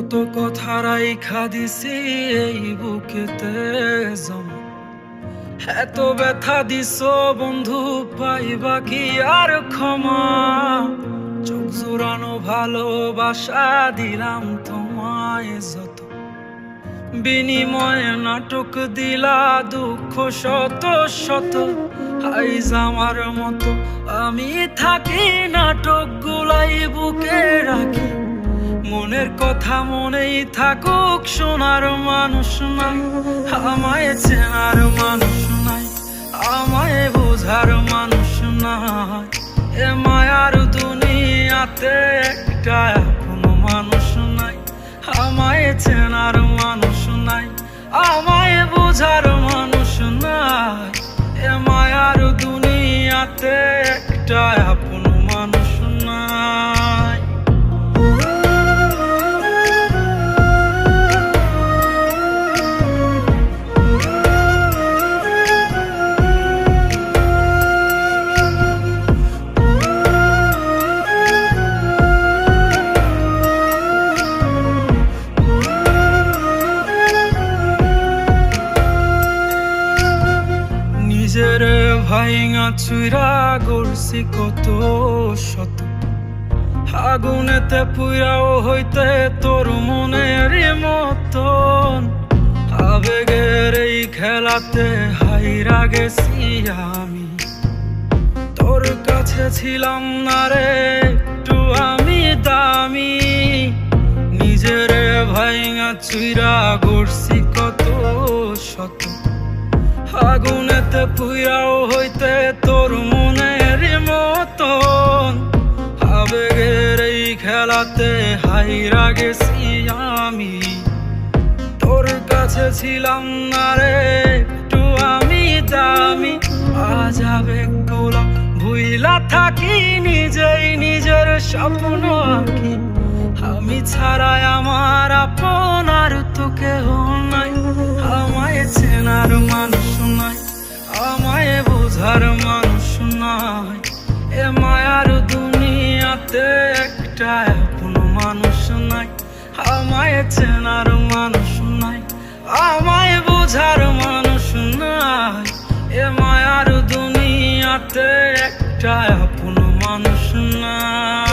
কত কথা রাইখা দিছি এই বুকেতে জমা, এত ব্যথা দিছ বন্ধু পাইবা কি আর ক্ষমা। চোখ জোড়ানো ভালোবাসা দিলাম তোমায় যত, বিনিময়ে নাটক দিলা দুঃখ শত শত। আইজ আমার মতো আমি থাকি নাটক গুলাই বুকে রাখি, মনের কথা মনেই থাকুক, শোনার মানুষ নাই, আমায় চেনার মানুষ নাই, আমায় বোঝার মানুষ নাই। এ মায়ার দুনিয়াতে একটা কোনো মানুষ নাই, আমায় চেনার মানুষ নাই, আমায় বোঝার মানুষ নাই। এ মায়ার দুনিয়াতে একটা আপন মানুষ নাই। নিজের ভাইঙা চুইরা গড়ছি কত শত, আগুনেতে পুইরাও হইতে তোর মনের মতন। আবেগের এই খেলাতে হাইরা গেছি আমি, তোর কাছে ছিলাম না রে একটু আমি দামি। নিজের ভাইঙা চুইরা গড়ছি কত শত, আগুনেতে পুইরাও হইতে তোর মনের মতন। আবেগের এই খেলাতে হাইরা গেছি আমি, তোর কাছে ছিলাম না রে একটু আমি দামি। আজ আবেগগুলা ভুইলা থাকি, নিজেই নিজের স্বপ্ন আঁকি, আমি ছাড়াই আমার আপন আর তো কেহ নাই। আমায় চেনার মানুষ নাই, আমায় বোঝার মানুষ নাই। এ মায়ার দুনিয়াতে একটা আপন মানুষ নাই, আমায় চেনার মানুষ নাই, আমায় বোঝার মানুষ নাই। এ মায়ার দুনিয়াতে একটা আপন মানুষ নাই।